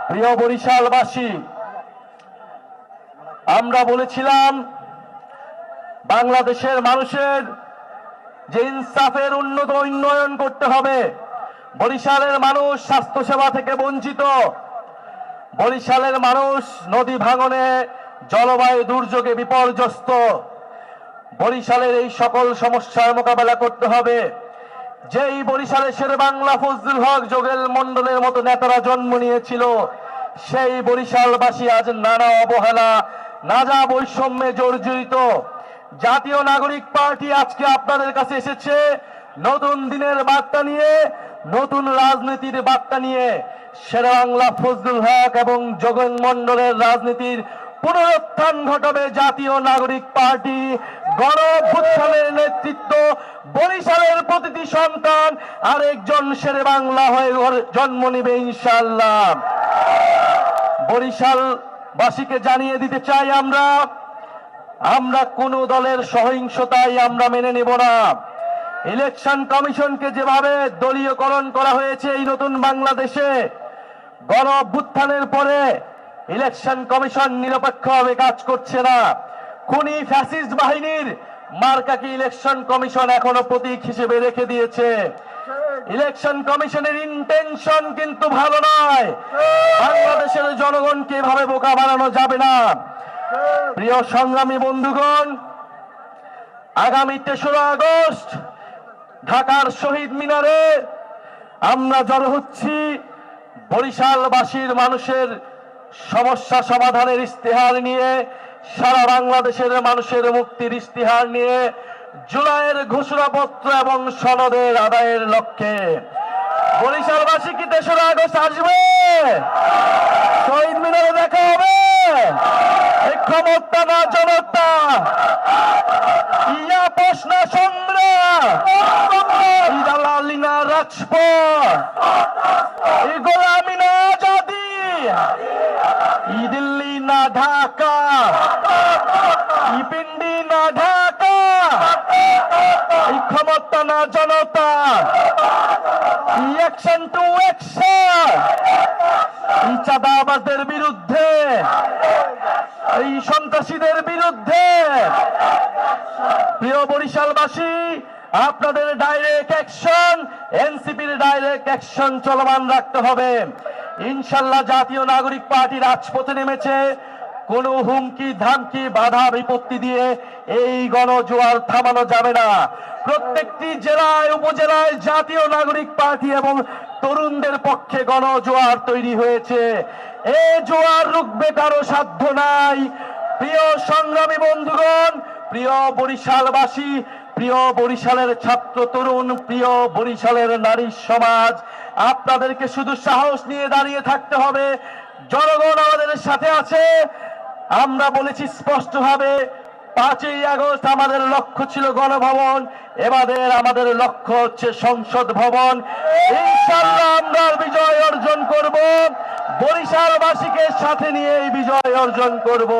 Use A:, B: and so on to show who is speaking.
A: প্রিয় বরিশালবাসী, আমরা বলেছিলাম বাংলাদেশের মানুষের যে ইনসাফের উন্নয়ন করতে হবে। বরিশালের মানুষ স্বাস্থ্যসেবা থেকে বঞ্চিত, বরিশালের মানুষ নদী ভাঙনে জলবায়ু দুর্যোগে বিপর্যস্ত। বরিশালের এই সকল সমস্যার মোকাবেলা করতে হবে। যেই বরিশালে শেরেবাংলা ফজলুল হক, যোগেল মন্ডলের মতো নেতারা জন্ম নিয়েছিল, সেই বরিশালবাসী আজ নানা অবহেলা, নানা বৈষম্যে জর্জরিত। জাতীয় নাগরিক পার্টি আজকে আপনাদের কাছে এসেছে নতুন দিনের বার্তা নিয়ে, নতুন রাজনীতির বার্তা নিয়ে। শেরেবাংলা ফজলুল হক এবং যোগেন মন্ডলের রাজনীতির পুনরুত্থান ঘটাবে জাতীয় নাগরিক পার্টি। গণ অভ্যুত্থানের নেতৃত্ব বরিশালের প্রতিটি সন্তান আরেকজন শেরেবাংলা হয়ে জন্ম নিবে ইনশাআল্লাহ। বরিশালবাসীকে জানিয়ে দিতে চাই, আমরা কোন দলের সহিংসতাই আমরা মেনে নেব না। ইলেকশন কমিশনকে যেভাবে দলীয়করণ করা হয়েছে এই নতুন বাংলাদেশে, গণ অভ্যুত্থানের পরে ইলেকশন কমিশন নিরপেক্ষভাবে কাজ করছে না। খুনি ফ্যাসিস্ট বাহিনীর মার্কাকে ইলেকশন কমিশন এখনো প্রতীক হিসেবে রেখে দিয়েছে। ইলেকশন কমিশনের ইন্টেনশন কিন্তু ভালো নয়। বাংলাদেশের জনগণকে এভাবে বোকা বানানো যাবে না। প্রিয় সংগ্রামী বন্ধুগণ, আগামী ৩রা আগস্ট ঢাকার শহীদ মিনারে আমরা জড়ো হচ্ছি বরিশালবাসীর মানুষের সমস্যা সমাধানের ইস্তেহার নিয়ে, সারা বাংলাদেশের মানুষের মুক্তির ইস্তেহার নিয়ে, জুলাইয়ের ঘোষণাপত্র এবং সনদের আদায়ের লক্ষ্যে। বরিশালবাসী কি ৩রা আগস্ট আসবে? শহীদ মিনারে দেখা হবে? ক্ষমতা না জনতা, ইয়া প্রশ্ন সংগ্রাম, দালালি না রাজপথ, ই গোলামি না আজাদি, ই দিল্লি না ঢাকা, ই পিন্ডি না ঢাকা, এই ক্ষমতা না জনতা, ই অ্যাকশন টু অ্যাকশন, এই চাঁদাবাজদের বিরুদ্ধে, এই সন্ত্রাসীদের বিরুদ্ধে। প্রিয় বরিশালবাসী, আপনাদের ডাইরেক্ট অ্যাকশন, এনসিপির ডাইরেক্ট অ্যাকশন চলমান রাখতে হবে। ইনশাআল্লাহ জাতীয় নাগরিক পার্টি রাজপথে নেমেছে। কোন হুমকি ধামকি বাধা বিপত্তি দিয়ে এই গণজোয়ার থামানো যাবে না। প্রত্যেকটি জেলায় উপজেলায় জাতীয় নাগরিক পার্টি এবং তরুণদের পক্ষে গণজোয়ার তৈরি হয়েছে। এই জোয়ার রুখবে কারো সাধ্য নাই। প্রিয় সংগ্রামী বন্ধুগণ, প্রিয় বরিশালবাসী, প্রিয় বরিশালের ছাত্র তরুণ, প্রিয় বরিশালের নারী সমাজ, আপনাদেরকে শুধু সাহস নিয়ে দাঁড়িয়ে থাকতে হবে। জনগণ আমাদের সাথে আছে। আমরা বলেছি স্পষ্টভাবে, 5ই আগস্ট আমাদের লক্ষ্য ছিল গণভবন, এবারে আমাদের লক্ষ্য হচ্ছে সংসদ ভবন। ইনশাআল্লাহ আমরা বিজয় অর্জন করব, বরিশালবাসীকে সাথে নিয়ে এই বিজয় অর্জন করব।